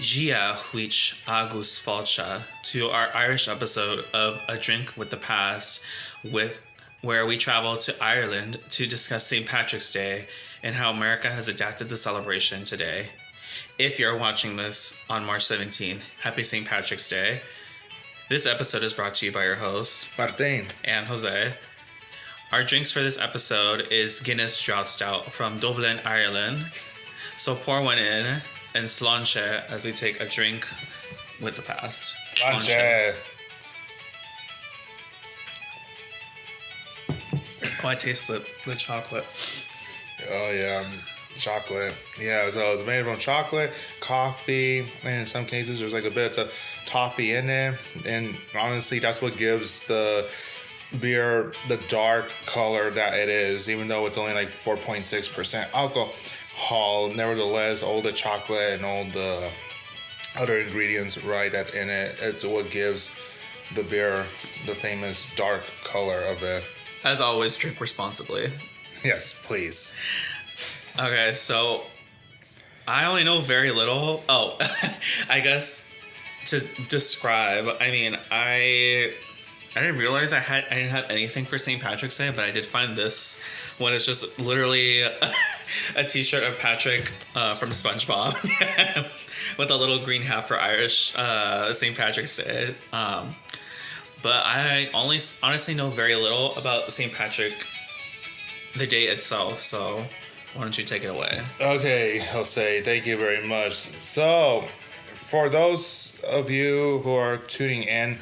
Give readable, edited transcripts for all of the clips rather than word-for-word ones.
Gia Huich Agus Falcha to our Irish episode of A Drink with the Past, where we travel to Ireland to discuss St. Patrick's Day and how America has adapted the celebration today. If you're watching this on March 17th, happy St. Patrick's Day. This episode is brought to you by your hosts, Martin and Jose. Our drinks for this episode is Guinness Drought Stout from Dublin, Ireland. So pour one in and Sláinte as we take a drink with the past. Sláinte. Oh, I taste the chocolate. Oh yeah, chocolate. Yeah, so it's made from chocolate, coffee, and in some cases there's like a bit of toffee in it. And honestly, that's what gives the beer the dark color that it is, even though it's only like 4.6% alcohol. Nevertheless, all the chocolate and all the other ingredients, right, that's in it, it's what gives the beer the famous dark color of it. As always, drink responsibly. Yes, please. Okay, so I only know very little. Oh, I guess to describe, I mean, I didn't realize I didn't have anything for St. Patrick's Day, but I did find this one. It's just literally a t-shirt of Patrick from SpongeBob with a little green hat for Irish St. Patrick's Day. But I honestly know very little about St. Patrick, the day itself, so why don't you take it away? Okay, Jose, thank you very much. So, for those of you who are tuning in,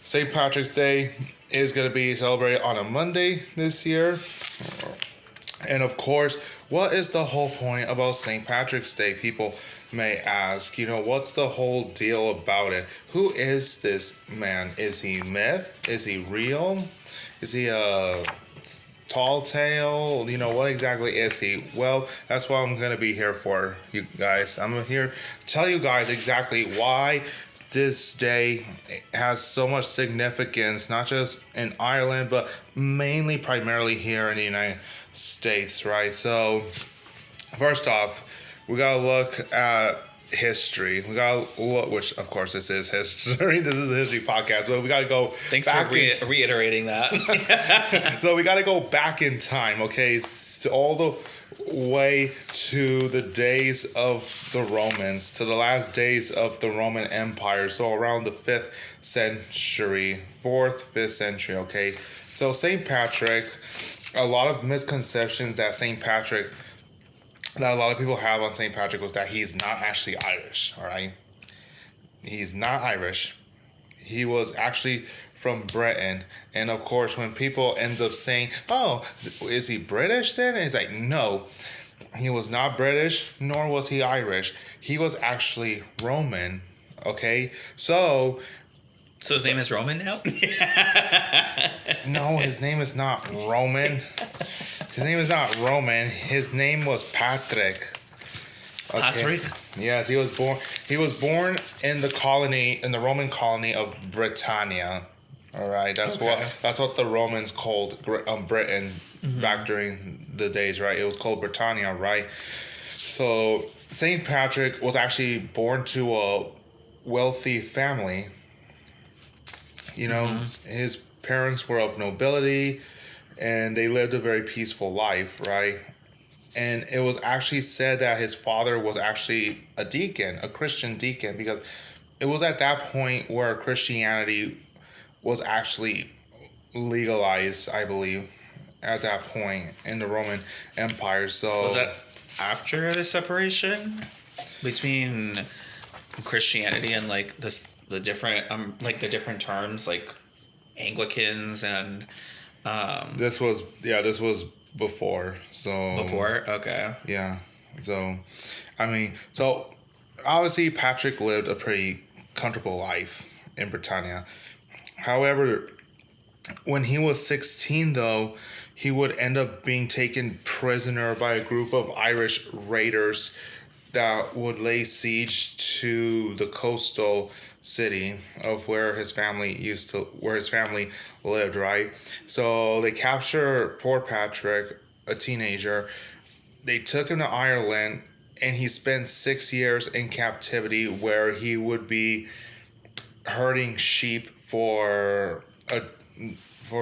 St. Patrick's Day is going to be celebrated on a Monday this year. And of course, what is the whole point about St. Patrick's Day? People may ask, what's the whole deal about it? Who is this man? Is he myth? Is he real? Is he a tall tale? What exactly is he? Well, that's what I'm going to be here for, you guys. I'm here to tell you guys exactly why this day has so much significance, not just in Ireland, but primarily here in the United States, right? So, first off, we gotta look at history. We gotta look, which of course this is history. This is a history podcast, but we gotta go. Thanks for reiterating that. So we gotta go back in time, okay? To all the way to the days of the Romans, to the last days of the Roman Empire. So around the 5th century, 5th century, okay? So St. Patrick, a lot of misconceptions that a lot of people have on St. Patrick was that he's not actually Irish, all right? He's not Irish. He was actually from Britain. And of course, when people end up saying, oh, is he British then? And it's like, no, he was not British, nor was he Irish. He was actually Roman, okay? So his name is Roman now? No, his name is not Roman. His name is not Roman. His name was Patrick. Okay. Patrick? Yes, he was born. He was born in the Roman colony of Britannia. All right, that's what the Romans called Britain back during the days, right? It was called Britannia, right? So Saint Patrick was actually born to a wealthy family. His parents were of nobility, and they lived a very peaceful life, right? And it was actually said that his father was actually a deacon, a Christian deacon, because it was at that point where Christianity was actually legalized, I believe, at that point in the Roman Empire. So was that after the separation between Christianity and the different terms like Anglicans and this was before. So before? Okay. Yeah. So obviously Patrick lived a pretty comfortable life in Britannia. However, when he was 16 though, he would end up being taken prisoner by a group of Irish raiders that would lay siege to the coastal city of where his family lived, right? So they captured poor Patrick, a teenager. They took him to Ireland, and he spent 6 years in captivity where he would be herding sheep for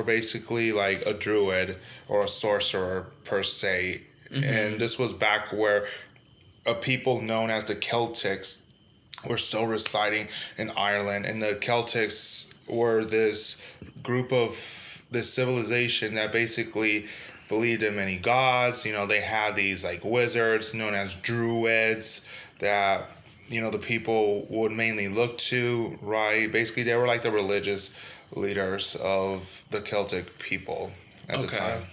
basically like a druid or a sorcerer per se. And this was back where a people known as the Celtics were still residing in Ireland, and the Celtics were this civilization that basically believed in many gods. They had these like wizards known as druids that the people would mainly look to, right? Basically, they were like the religious leaders of the Celtic people at the time.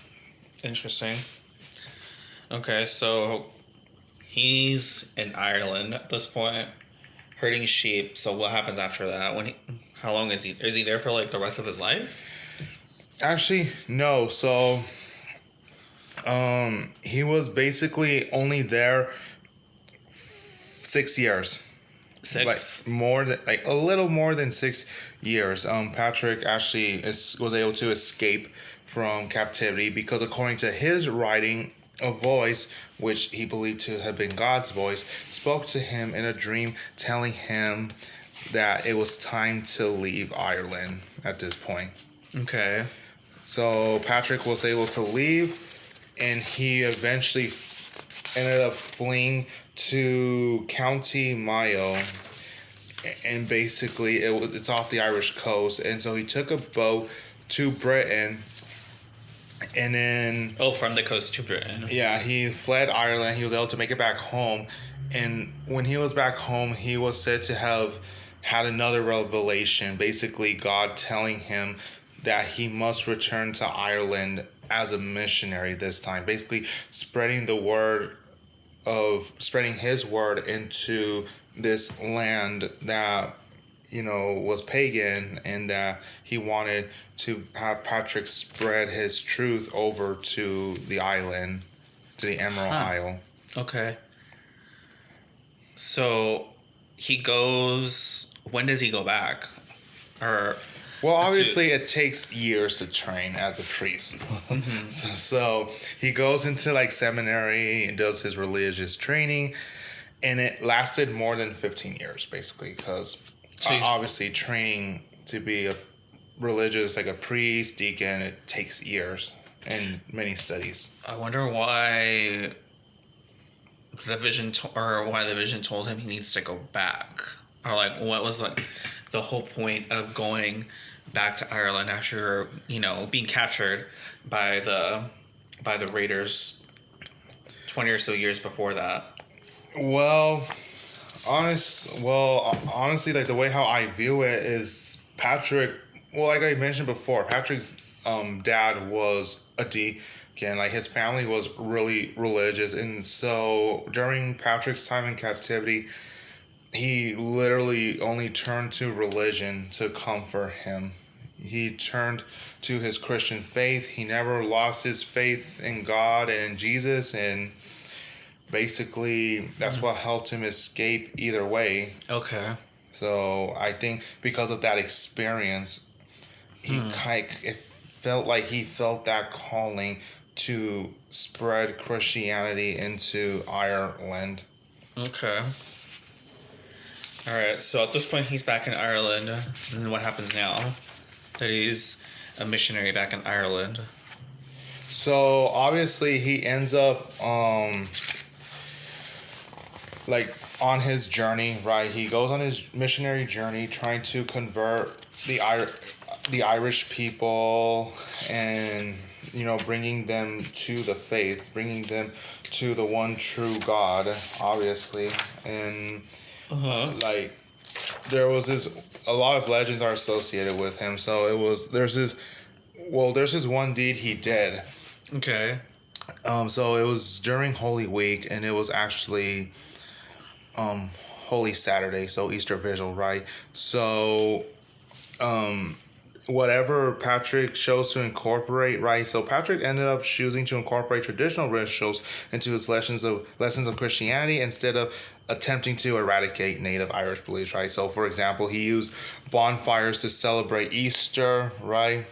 Interesting. Okay, so he's in Ireland at this point, herding sheep. So what happens after that? How long is he? Is he there for like the rest of his life? Actually, no. So, he was basically only there 6 years. 6. Like a little more than 6 years. Patrick actually was able to escape from captivity because, according to his writing, a voice, which he believed to have been God's voice, spoke to him in a dream, telling him that it was time to leave Ireland at this point. Okay. So Patrick was able to leave, and he eventually ended up fleeing to County Mayo, and basically it's off the Irish coast. And so he took a boat to Britain, and then from the coast to Britain. Yeah, he fled Ireland. He was able to make it back home, and when he was back home, he was said to have had another revelation, basically God telling him that he must return to Ireland as a missionary this time, basically spreading his word into this land that was pagan, and that he wanted to have Patrick spread his truth over to the island, to the Emerald Isle. Okay. So he goes. When does he go back? Well, obviously, it takes years to train as a priest. So he goes into like seminary and does his religious training, and it lasted more than 15 years, basically, because obviously training to be a religious, like a priest, deacon, it takes years and many studies. I wonder why the vision told him he needs to go back, or like what was like the whole point of going back to Ireland after being captured by the raiders 20 or so years before that. Honestly, like the way how I view it is Patrick. Well, like I mentioned before, Patrick's dad was a deacon. Like his family was really religious, and so during Patrick's time in captivity, he literally only turned to religion to comfort him. He turned to his Christian faith. He never lost his faith in God and in Jesus, and basically that's what helped him escape either way. Okay. So I think because of that experience, it felt like he felt that calling to spread Christianity into Ireland. Okay. All right. So at this point, he's back in Ireland. And what happens now? That he's a missionary back in Ireland. So obviously he ends up like on his journey, right? He goes on his missionary journey trying to convert the Irish people, and bringing them to the faith, bringing them to the one true God, obviously. And like there was a lot of legends are associated with him. So there's this one deed he did. Okay. So it was during Holy Week, and it was actually Holy Saturday, so Easter Vigil, right? So whatever Patrick chose to incorporate, right? So Patrick ended up choosing to incorporate traditional rituals into his lessons of Christianity instead of attempting to eradicate native Irish beliefs, right? So for example, he used bonfires to celebrate Easter, right?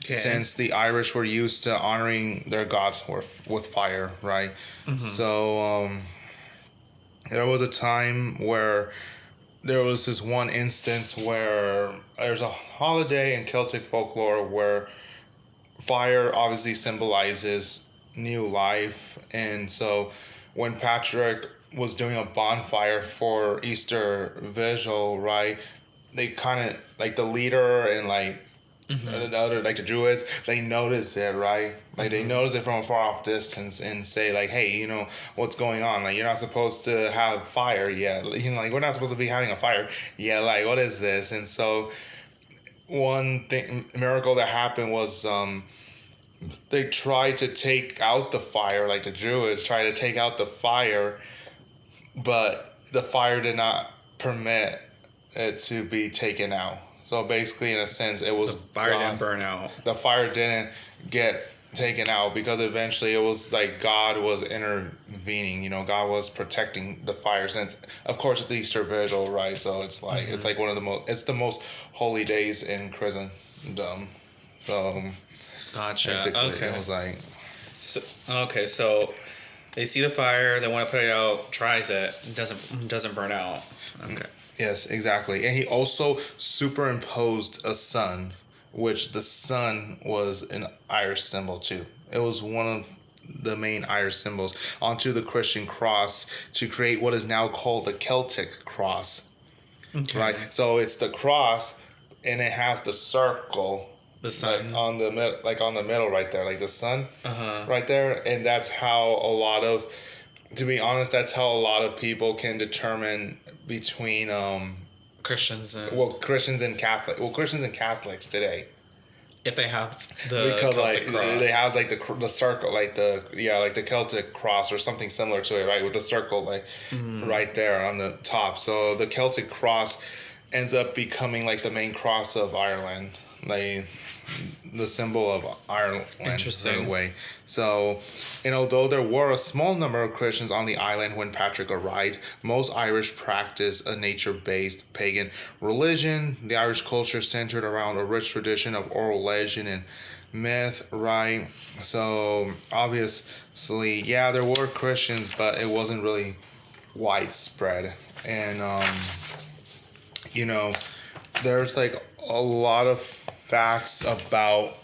Okay. Since the Irish were used to honoring their gods with fire, right? So there was a time where there was this one instance where there's a holiday in Celtic folklore where fire obviously symbolizes new life. And so when Patrick was doing a bonfire for Easter Vigil, right, they kind of, like the leader and like the other, like the druids, they notice it, right? Like they notice it from a far off distance and say like, hey, you know, what's going on? Like, you're not supposed to have fire yet. You know, like, we're not supposed to be having a fire yet. Like, what is this? And so one thing, miracle that happened was they tried to take out the fire, like the druids tried to take out the fire, but the fire did not permit it to be taken out. So basically, in a sense, it was The fire didn't burn out. The fire didn't get taken out because eventually it was like God was intervening. You know, God was protecting the fire. Since of course it's Easter Vigil, right? So it's like it's like one of the most, it's the most holy days in Christendom. So Gotcha. basically, Okay. it was like, So they see the fire, they want to put it out, tries it, doesn't burn out. Okay. yes, exactly. And he also superimposed a sun, which the sun was an Irish symbol too. It was one of the main Irish symbols onto the Christian cross to create what is now called the Celtic cross. Okay. Right? So it's the cross and it has the circle, The sun. like on the middle right there, like the sun right there. And that's how a lot of, to be honest, that's how a lot of people can determine between Christians and Christians and Catholics today, if they have the because Celtic like cross. they have like the circle, like the Celtic cross or something similar to it, right, with the circle like right there on the top. So the Celtic cross ends up becoming like the main cross of Ireland, like the symbol of Ireland. Interesting. In a way. So, and although there were a small number of Christians on the island when Patrick arrived, most Irish practiced a nature-based pagan religion. The Irish culture centered around a rich tradition of oral legend and myth, right? So obviously, yeah, there were Christians, but it wasn't really widespread. And you know, there's like a lot of facts about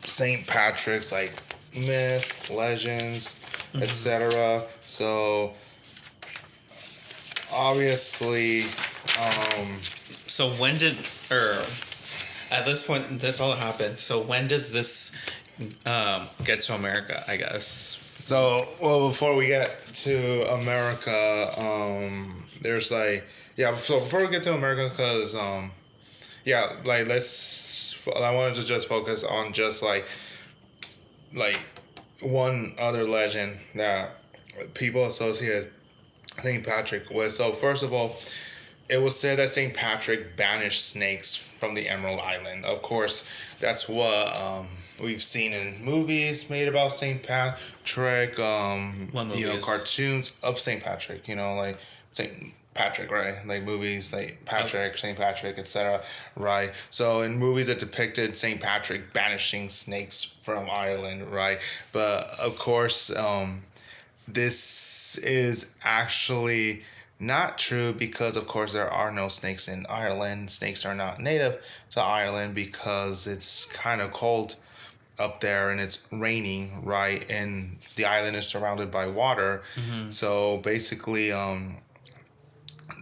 St. Patrick's, like myth, legends, etc. So obviously, So when did, or at this point, this all happened. So when does this get to America, I guess? so well, before we get to America, there's like, yeah, so before we get to America, because yeah, like I wanted to just focus on just like one other legend that people associate St. Patrick with. So first of all, it was said that St. Patrick banished snakes from the Emerald Island. Of course, that's what we've seen in movies made about St. Patrick. You know, cartoons of St. Patrick. You know, like St. Patrick, right? Like movies like Patrick, St. Patrick, etc. Right? So in movies that depicted St. Patrick banishing snakes from Ireland, right? But of course, this is actually not true because, of course, there are no snakes in Ireland. Snakes are not native to Ireland because it's kind of cold up there and it's raining, right? And the island is surrounded by water. So basically,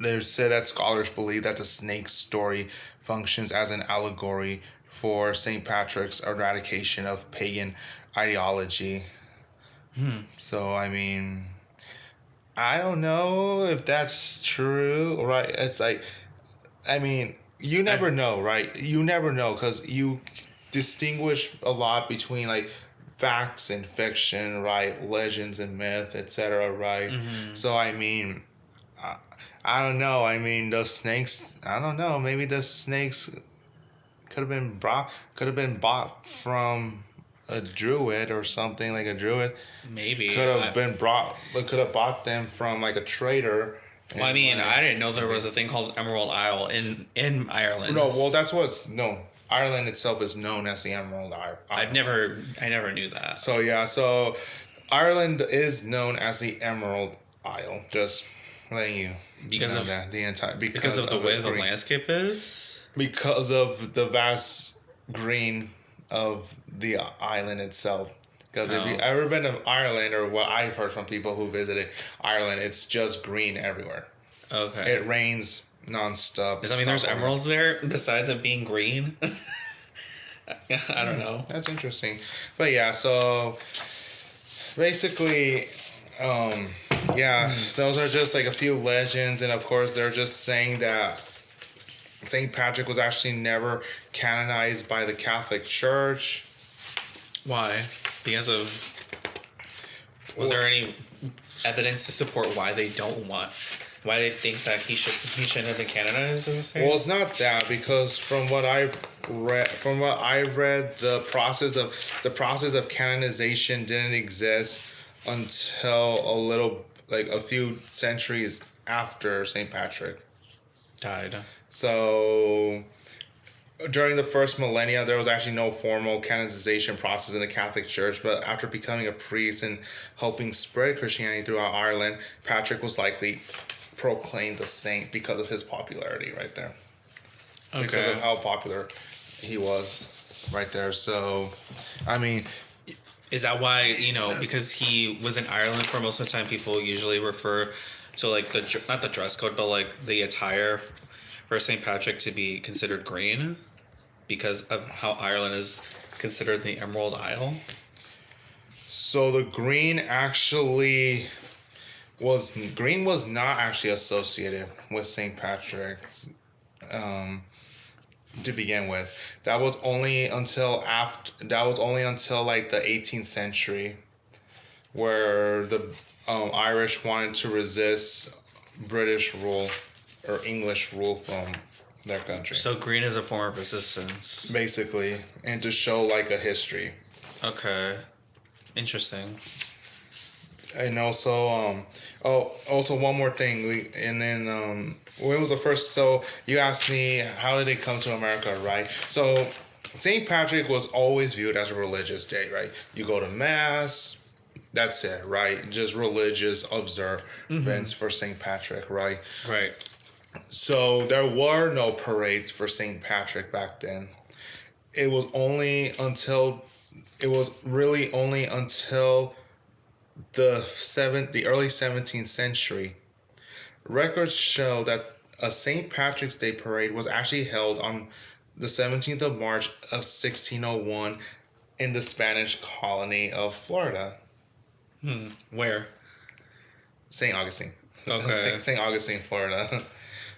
there's said that scholars believe that the snake story functions as an allegory for St. Patrick's eradication of pagan ideology. So, I mean, I don't know if that's true, right? It's like, I mean, you never know, right? You never know because you distinguish a lot between like facts and fiction, right? Legends and myth, etc., right? So, I mean, I don't know. I mean, those snakes, I don't know. Maybe the snakes could have been bought from a druid or something, like a druid. Maybe. Could have bought them from like a trader. Well, I mean, I didn't know there was a thing called Emerald Isle in Ireland. No, well, that's what's known. Ireland itself is known as the Emerald Isle. I never knew that. So yeah, so Ireland is known as the Emerald Isle. Just letting you Because know of that the entire because of the way the green. landscape is. Because of the vast green of the island itself. Because if you've Oh. ever been to Ireland, or what I've heard from people who visited Ireland, it's just green everywhere. Okay. It rains nonstop. Does that mean there's Stop over. emeralds there besides it being green? I don't know. That's interesting. But yeah, so basically, yeah, those are just like a few legends, and of course, they're just saying that St. Patrick was actually never canonized by the Catholic Church. Why? Because of. Was there any evidence to support why they don't want? Why they think that he shouldn't have been canonized as a saint? Well, it's not that, because from what I've read, the process of canonization didn't exist until a few centuries after St. Patrick. Died. So during the first millennia, there was actually no formal canonization process in the Catholic Church, but after becoming a priest and helping spread Christianity throughout Ireland, Patrick was likely proclaimed a saint because of his popularity right there. Okay. Because of how popular he was right there. So, I mean, Is that why, because he was in Ireland for most of the time, people usually refer to like not the dress code, but like the attire for St. Patrick to be considered green because of how Ireland is considered the Emerald Isle? so the green was not actually associated with St. Patrick to begin with. That was only until like the 18th century, where the Irish wanted to resist British rule or English rule from their country. So green is a form of resistance. Basically, and to show like a history. Okay. Interesting. And also, also one more thing. When was the first? So you asked me, how did it come to America, right? So St. Patrick was always viewed as a religious day, right? You go to mass. That's it, right? Just religious observance for St. Patrick, right? Right. So there were no parades for St. Patrick back then. It was really only until the early 17th century. Records show that a St. Patrick's Day parade was actually held on the 17th of March of 1601 in the Spanish colony of Florida. Where? St. Augustine. Okay. St. Augustine, Florida.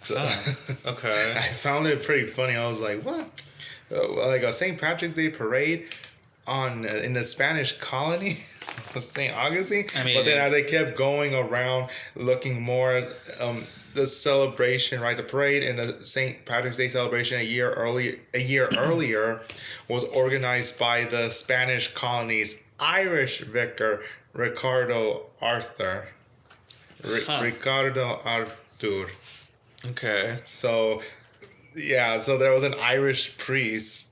Okay. I found it pretty funny. I was like, what? Like a St. Patrick's Day parade in the Spanish colony of St. Augustine? I mean, but then as I kept going around looking more at the celebration, right? The parade and the St. Patrick's Day celebration a year earlier was organized by the Spanish colony's Irish vicar, Ricardo Arthur. Ricardo Arthur. Okay. So, yeah, so there was an Irish priest.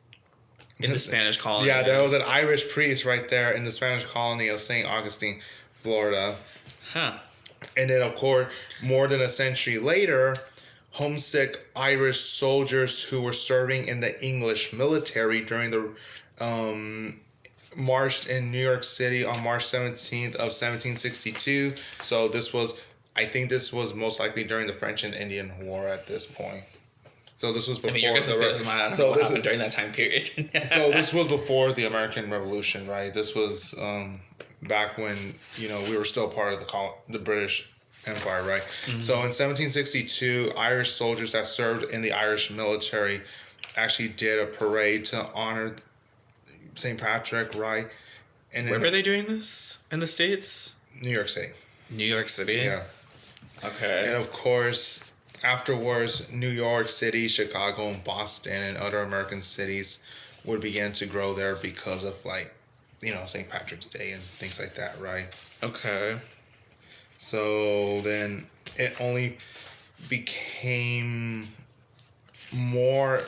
In the Spanish colony. Yeah, there was an Irish priest right there in the Spanish colony of St. Augustine, Florida. Huh. And then, of course, more than a century later, homesick Irish soldiers who were serving in the English military during the marched in New York City on March 17th of 1762. So I think this was most likely during the French and Indian War at this point. So this was before. I mean, your guess is good as mine. I don't know what happened during that time period. So this was before the American Revolution, right? This was back when we were still part of the British Empire, right? Mm-hmm. So in 1762, Irish soldiers that served in the Irish military actually did a parade to honor St. Patrick, right? And where were they doing this in the States? New York City. New York City. Yeah. Okay. And of course, afterwards, New York City, Chicago, and Boston, and other American cities would begin to grow there because of St. Patrick's Day and things like that, right? Okay. So then it only became more.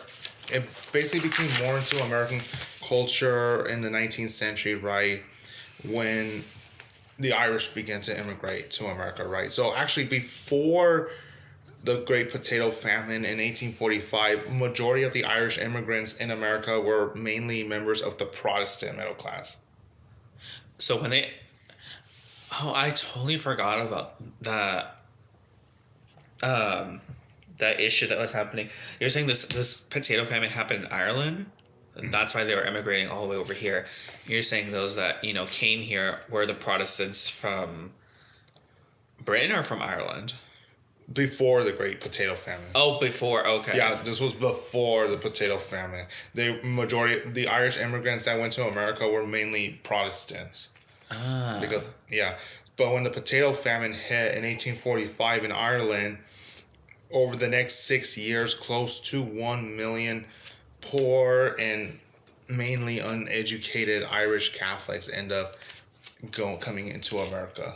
It basically became more into American culture in the 19th century, right? When the Irish began to immigrate to America, right? So actually, before the Great Potato Famine in 1845, majority of the Irish immigrants in America were mainly members of the Protestant middle class. So when they, oh, I totally forgot about that. That issue that was happening. You're saying this potato famine happened in Ireland, and that's why they were immigrating all the way over here. You're saying those that came here were the Protestants from Britain or from Ireland? Before the Great Potato Famine. Oh, before. Okay. Yeah, this was before the Potato Famine. The Irish immigrants that went to America were mainly Protestants. Ah. But when the Potato Famine hit in 1845 in Ireland, over the next 6 years, close to 1 million poor and mainly uneducated Irish Catholics end up coming into America.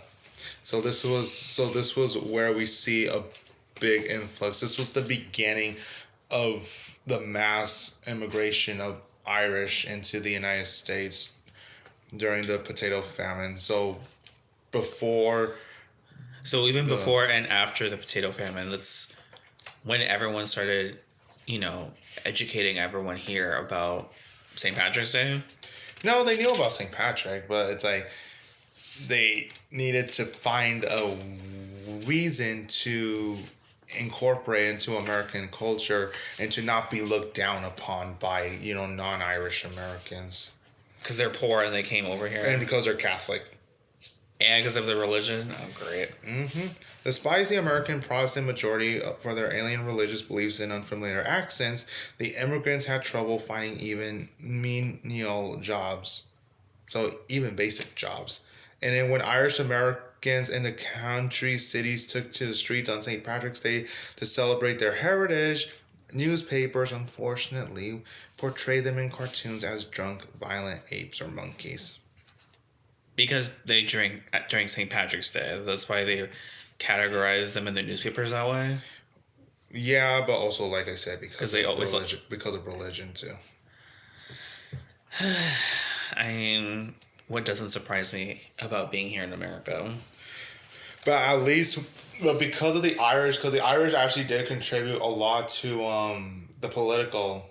So this was where we see a big influx. This was the beginning of the mass immigration of Irish into the United States during the Potato Famine. So even before and after the potato famine, when everyone started, educating everyone here about St. Patrick's Day. No, they knew about St. Patrick, but it's like they needed to find a reason to incorporate into American culture and to not be looked down upon by, non-Irish Americans. Because they're poor and they came over here. And because they're Catholic. And because of their religion. Oh, great. Mm-hmm. Despite the American Protestant majority for their alien religious beliefs and unfamiliar accents, the immigrants had trouble finding even menial jobs. So even basic jobs. And then when Irish Americans in the country cities took to the streets on St. Patrick's Day to celebrate their heritage, newspapers unfortunately portrayed them in cartoons as drunk, violent apes or monkeys. Because they drink during St. Patrick's Day. That's why they categorize them in the newspapers that way. Yeah, but also, like I said, because of religion too. I mean, what doesn't surprise me about being here in America? But at least, because of the Irish, because the Irish actually did contribute a lot to the political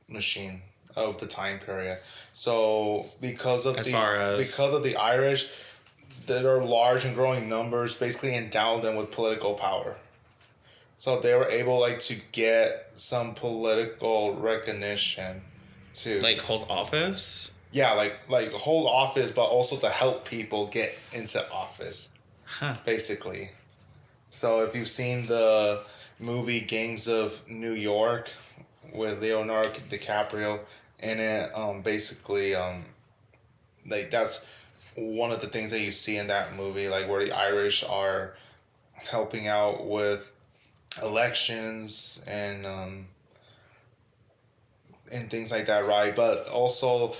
machine of the time period. So because of the Irish, their large and growing numbers basically endowed them with political power. So they were able to get some political recognition to hold office. Yeah, like hold office, but also to help people get into office. Huh. Basically. So if you've seen the movie Gangs of New York with Leonardo DiCaprio in it, that's one of the things that you see in that movie, where the Irish are helping out with elections and things like that, right? But also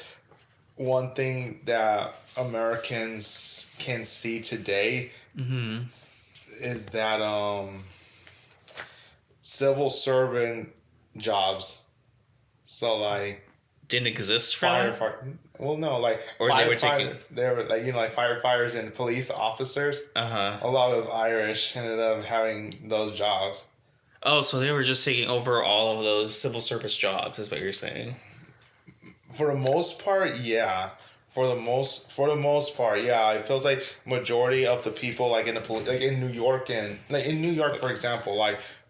one thing that Americans can see today is that civil servant jobs, so didn't exist for them? Well, no, or they were taking. They were firefighters and police officers. A lot of Irish ended up having those jobs. Oh, so they were just taking over all of those civil service jobs, is what you're saying? For the most part, yeah. For the most part, yeah. It feels like majority of the people in the in New York for example,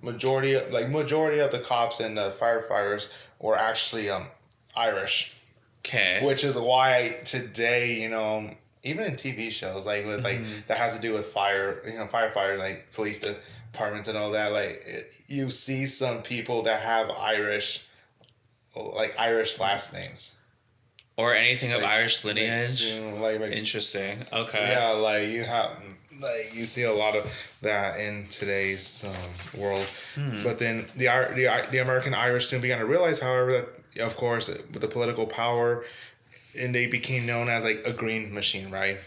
majority of the cops and the firefighters were actually Irish. Okay. Which is why today, even in TV shows with that has to do with fire, firefighter, police departments and all that, you see some people that have Irish last names. Or anything of Irish lineage. Interesting. Okay. Yeah, you have you see a lot of that in today's world. But then the American Irish soon began to realize, however, that of course with the political power, and they became known as a green machine, right?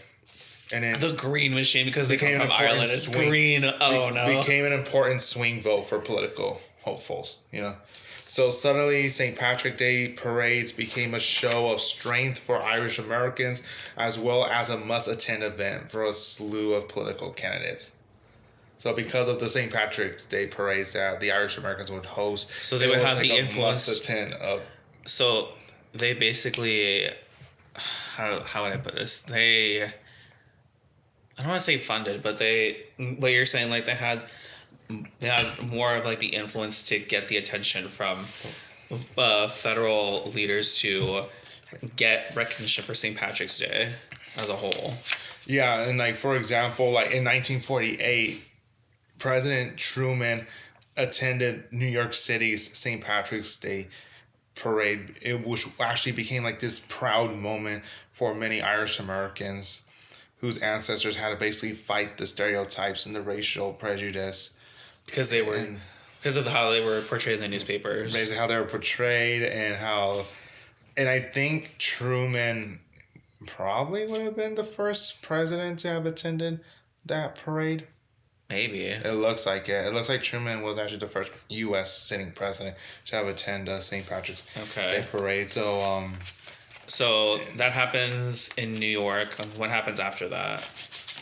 And then the green machine, because they come from Ireland, it's green. Oh no! Became an important swing vote for political hopefuls. So suddenly, St. Patrick Day parades became a show of strength for Irish Americans, as well as a must-attend event for a slew of political candidates. So because of the St. Patrick's Day parades that the Irish Americans would host, So they would have the influence. Must-attend of. So they basically, how would I put this? I don't want to say funded, but what you're saying, like they had more of like the influence to get the attention from federal leaders to get recognition for St. Patrick's Day as a whole. Yeah, and like for example, like in 1948, President Truman attended New York City's St. Patrick's Day parade, which actually became like this proud moment for many Irish Americans whose ancestors had to basically fight the stereotypes and the racial prejudice. Because of how they were portrayed in the newspapers. Basically how they were portrayed and I think Truman probably would have been the first president to have attended that parade. Maybe. It looks like it. It looks like Truman was actually the first U.S. sitting president to have attended St. Patrick's Day parade. So that happens in New York. What happens after that?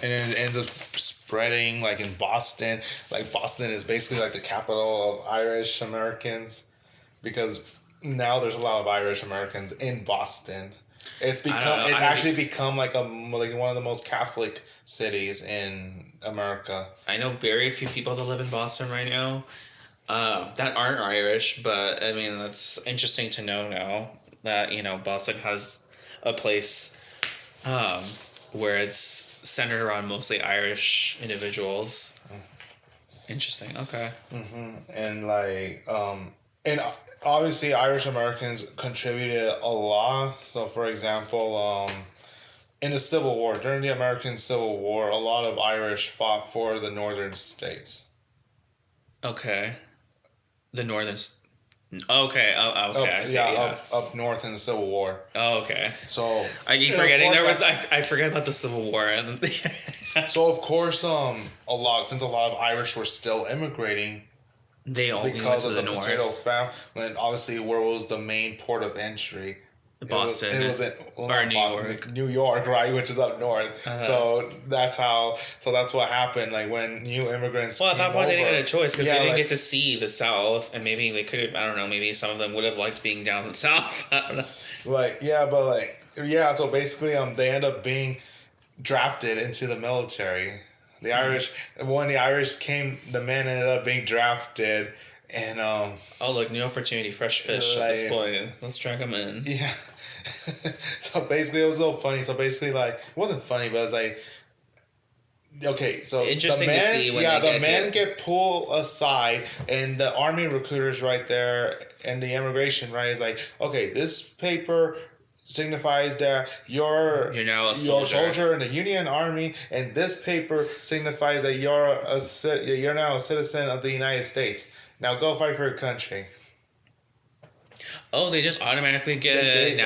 And it ends up spreading like in Boston. Like Boston is basically like the capital of Irish Americans because now there's a lot of Irish Americans in Boston. It's actually become like one of the most Catholic cities in America. I know very few people that live in Boston right now that aren't Irish, but I mean that's interesting to know now that Boston has a place where it's centered around mostly Irish individuals. Interesting. Okay. And and obviously Irish Americans contributed a lot. So for example, in the Civil War, during the American Civil War, a lot of Irish fought for the northern states. Okay. The northern. Okay. Okay. I see. Up north in the Civil War. Oh, okay. So I keep forgetting I forget about the Civil War. So of course, since a lot of Irish were still immigrating, they only because went to of the north. potato famine, and obviously where was the main port of entry? Boston. It was New York. New York, right, which is up north. So that's what happened. Like when new immigrants. Well, at that point, they didn't get a choice because they didn't get to see the South, and maybe they could have. I don't know. Maybe some of them would have liked being down south. I don't know. So basically, they end up being drafted into the military. The Irish, when the Irish came, the men ended up being drafted. And oh look, new opportunity, fresh fish at this point. Let's drag them in. Yeah. So basically, it was so funny. So basically, like, it wasn't funny, but it was like, okay, so interesting to see when the men get pulled aside, and the army recruiters right there, and the immigration right is like, okay, this paper signifies that you're now a soldier in the Union Army, and this paper signifies that you're now a citizen of the United States. Now go fight for your country. Oh, they just automatically get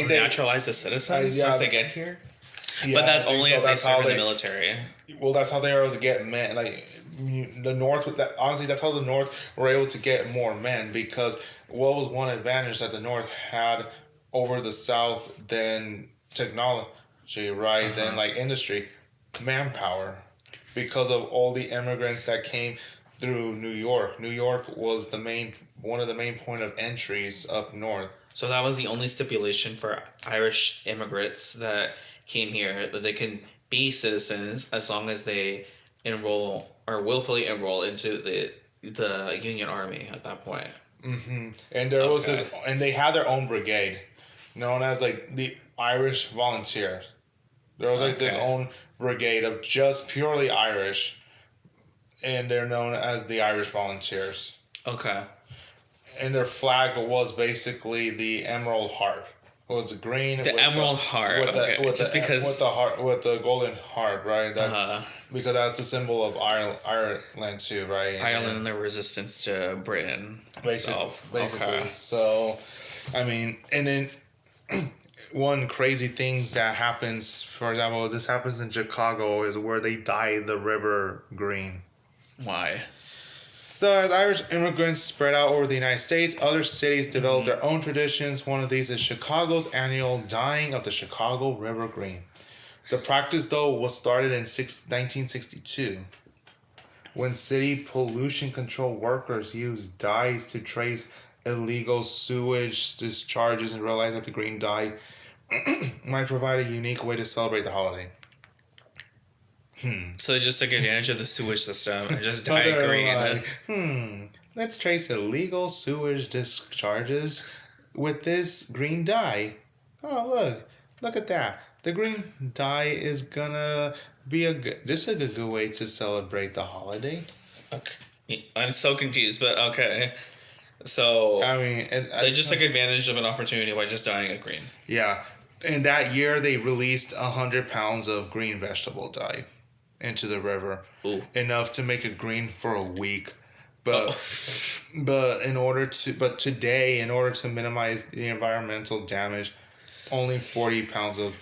naturalized as citizens once they get here? Yeah, but that's only if they serve in the military. Well, that's how they were able to get men. Like, the North, honestly, that's how the North were able to get more men, because what was one advantage that the North had over the South than technology, right? Then, like, industry, manpower. Because of all the immigrants that came through New York. New York was one of the main point of entries up north. So that was the only stipulation for Irish immigrants that came here, that they can be citizens as long as they enroll or willfully enroll into the Union Army at that point. And there was and they had their own brigade, known as like the Irish Volunteers. There was like this own brigade of just purely Irish. And they're known as the Irish Volunteers. Okay. And their flag was basically the Emerald Heart. It was the green. The Emerald Heart. With the golden heart, right? That's because that's the symbol of Ireland too, right? Ireland and their resistance to Britain itself. Basically. Okay. So, I mean, and then one crazy thing that happens, for example, this happens in Chicago, is where they dye the river green. Why? So as Irish immigrants spread out over the United States, other cities developed their own traditions. One of these is Chicago's annual dyeing of the Chicago River green. The practice, though, was started in 1962 when city pollution control workers used dyes to trace illegal sewage discharges and realized that the green dye might provide a unique way to celebrate the holiday. So they just took advantage of the sewage system and just So dye it they're green. let's trace illegal sewage discharges with this green dye. Oh, look at that. The green dye is gonna be a good way to celebrate the holiday. Okay. I'm so confused, but okay. So I mean, they just took advantage of an opportunity by just dyeing it green. Yeah, in that year they released 100 pounds of green vegetable dye into the river. Ooh. Enough to make it green for a week. But today, in order to minimize the environmental damage, only 40 pounds of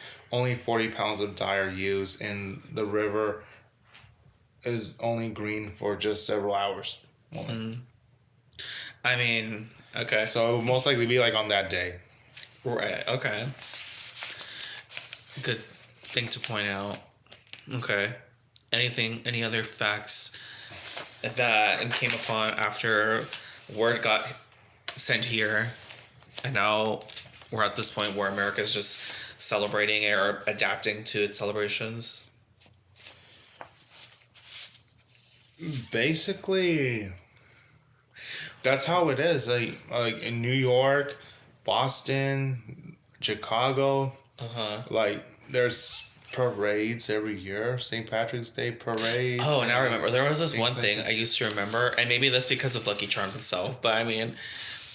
dye are used, and the river is only green for just several hours. I mean, okay. So it will most likely be like on that day. Right, okay. Good thing to point out. Okay. Any other facts that came upon after word got sent here, and now we're at this point where America's just celebrating it or adapting to its celebrations? Basically, that's how it is. Like in New York, Boston, Chicago, like there's parades every year. St. Patrick's Day parades. Oh, now I remember. There was this one thing I used to remember, and maybe that's because of Lucky Charms itself, but I mean,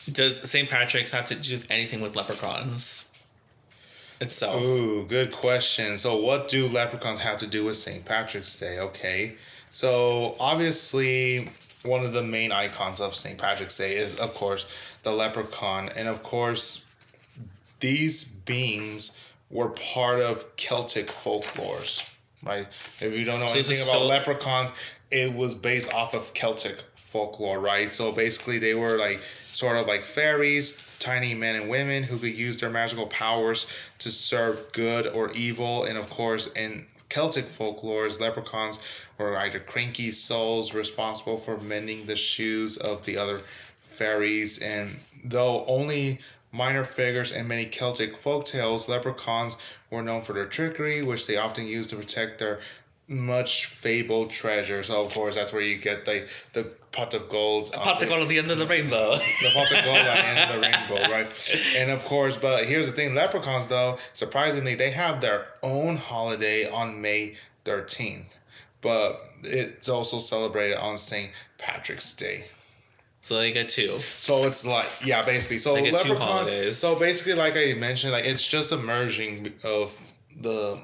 does St. Patrick's have to do anything with leprechauns itself? Ooh, good question. So what do leprechauns have to do with St. Patrick's Day? Okay. So obviously one of the main icons of St. Patrick's Day is, of course, the leprechaun. And of course, these beings were part of Celtic folklores, right? If you don't know anything about leprechauns, it was based off of Celtic folklore, right? So basically they were like sort of like fairies, tiny men and women who could use their magical powers to serve good or evil. And of course, in Celtic folklores, leprechauns were either cranky souls responsible for mending the shoes of the other fairies. And though only minor figures in many Celtic folktales, leprechauns were known for their trickery, which they often used to protect their much fabled treasures. So of course, that's where you get the pot of gold. Pot of gold at the end of the rainbow. The pot of gold at the end of the rainbow, right? And of course, but here's the thing: leprechauns, though, surprisingly, they have their own holiday on May 13th, but it's also celebrated on St. Patrick's Day. So they get two. So it's like, yeah, basically. So they get leprechaun, 2 holidays. So basically, like I mentioned, like it's just a merging of the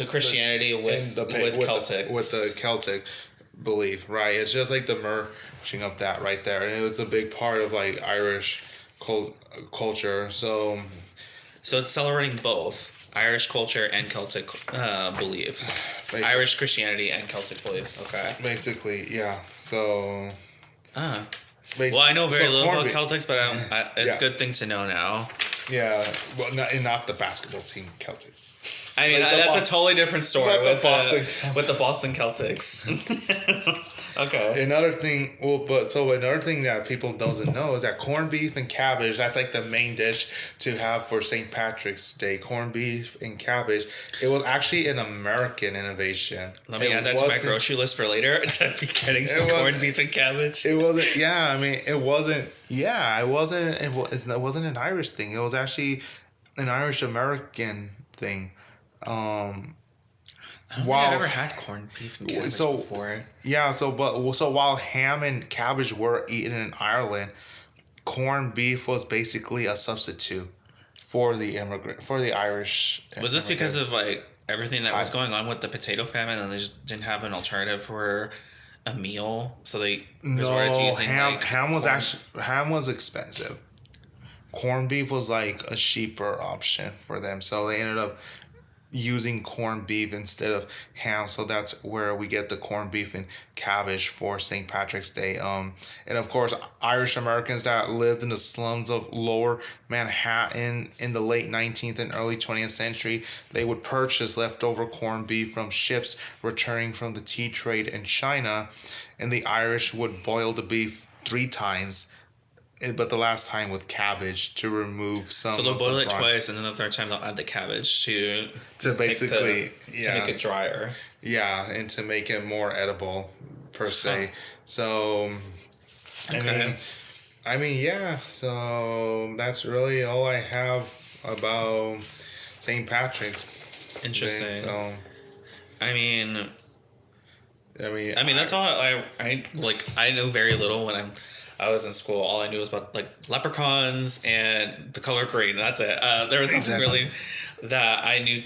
Christianity with Celtic. With the Celtic belief, right? It's just like the merging of that right there. And it's a big part of like Irish culture. So it's celebrating both Irish culture and Celtic beliefs. Basically. Irish Christianity and Celtic beliefs. Okay. Basically, yeah. So. Well, I know very little about Celtics, but it's a good thing to know now. Yeah, well, not the basketball team Celtics. I mean, that's a totally different story with the Boston Celtics. Okay. Another thing that people doesn't know is that corned beef and cabbage, that's like the main dish to have for St. Patrick's Day. Corned beef and cabbage. It was actually an American innovation. Let me add that to my grocery list for later to be getting some corned beef and cabbage. It wasn't. Yeah, I mean, it wasn't. Yeah, it wasn't. It wasn't an Irish thing. It was actually an Irish American thing. I don't think I've ever had corned beef and cabbage before. Yeah, so while ham and cabbage were eaten in Ireland, corned beef was basically a substitute for the Irish. Was this because of like everything that was going on with the potato famine, and they just didn't have an alternative for a meal, so they resorted to using ham was expensive. Corned beef was like a cheaper option for them, so they ended up using corned beef instead of ham. So that's where we get the corned beef and cabbage for St. Patrick's Day. And of course, Irish Americans that lived in the slums of lower Manhattan in the late 19th and early 20th century, they would purchase leftover corned beef from ships returning from the tea trade in China. And the Irish would boil the beef 3 times, but the last time with cabbage to remove some. So they'll boil it twice, and then the third time they'll add the cabbage to basically to make it drier. Yeah, and to make it more edible, per se. Huh. So, Okay. I mean, yeah. So that's really all I have about St. Patrick's Interesting. Day. So, I mean, I that's all I like. I know very little when I was in school. All I knew was about like leprechauns and the color green. That's it. There was nothing really that I knew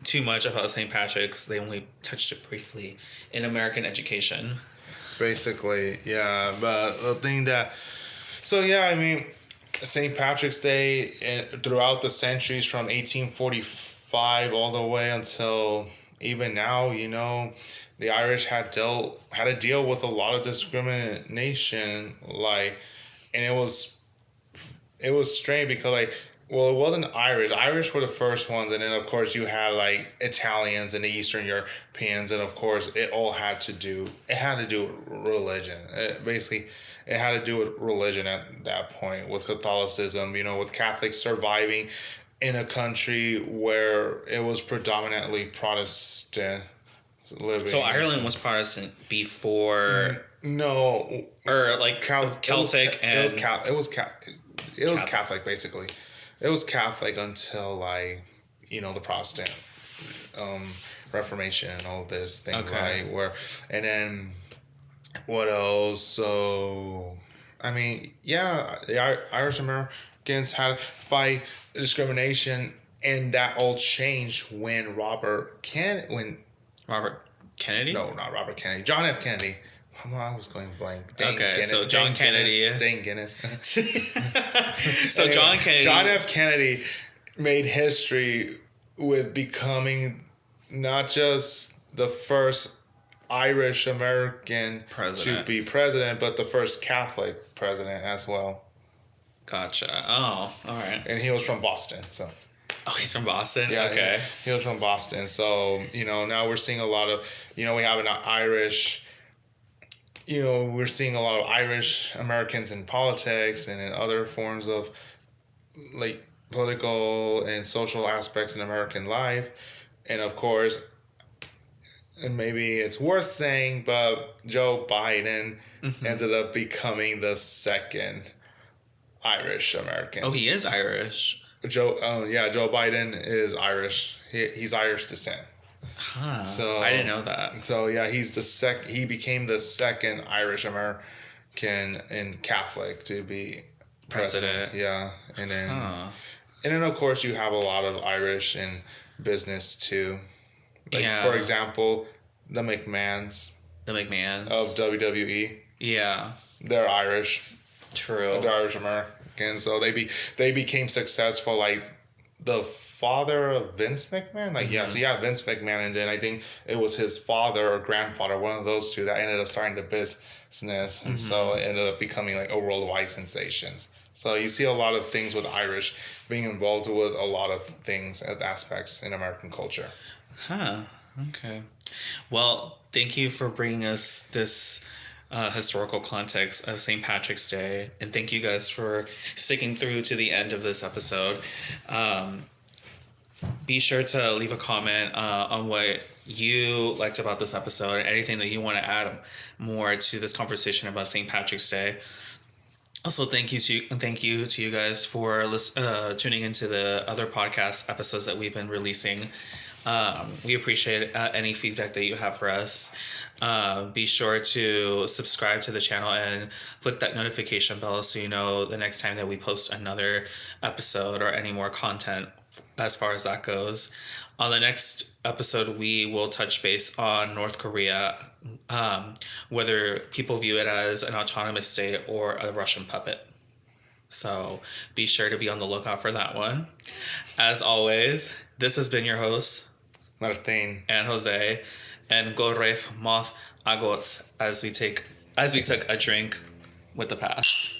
too much about St. Patrick's. They only touched it briefly in American education. Basically, yeah. But the thing that, so yeah, I mean, St. Patrick's Day throughout the centuries from 1845 all the way until even now, the Irish had to deal with a lot of discrimination, and it was strange because well, it wasn't Irish. Irish were the first ones, and then of course you had Italians and the Eastern Europeans, and of course it had to do with religion. It had to do with religion at that point, with Catholicism. With Catholics surviving in a country where it was predominantly Protestant living. So Ireland was Protestant before. No, or Celtic it was Catholic basically. It was Catholic until the Protestant Reformation and all this thing, Okay. right? And then what else? So I mean, yeah, the Irish Americans had to fight discrimination, and that all changed when Robert Kennedy? No, not Robert Kennedy. John F. Kennedy. I was going blank. John Kennedy. Dane Guinness. So anyway, John Kennedy. John F. Kennedy made history with becoming not just the first Irish American president to be president, but the first Catholic president as well. Gotcha. Oh, all right. And he was from Boston, so. Oh, he's from Boston? Yeah, okay. He was from Boston. So, now we're seeing a lot of, we have an Irish, we're seeing a lot of Irish Americans in politics and in other forms of political and social aspects in American life. And of course, and maybe it's worth saying, but Joe Biden ended up becoming the second Irish American. Oh, he is Irish. Joe Biden is Irish. He's Irish descent. Huh. So I didn't know that. So yeah, he became the second Irish American and Catholic to be president. Yeah, and then of course you have a lot of Irish in business too. For example, the McMahons. The McMahons of WWE. Yeah, they're Irish. True. They're Irish Americans, so they became successful. The father of Vince McMahon, Vince McMahon, and then I think it was his father or grandfather, one of those two, that ended up starting the business, and so it ended up becoming a worldwide sensations. So you see a lot of things with Irish being involved with a lot of things as aspects in American culture. Huh. Okay. Well, thank you for bringing us this historical context of St. Patrick's Day, and thank you guys for sticking through to the end of this episode. Be sure to leave a comment on what you liked about this episode, anything that you want to add more to this conversation about St. Patrick's Day. Also, thank you to you guys for tuning into the other podcast episodes that we've been releasing. We appreciate any feedback that you have for us. Be sure to subscribe to the channel and click that notification bell so you know the next time that we post another episode or any more content as far as that goes. On the next episode, we will touch base on North Korea, whether people view it as an autonomous state or a Russian puppet. So be sure to be on the lookout for that one. As always, this has been your host, Martin. and Jose, and go reif moth agot as we took a drink with the past.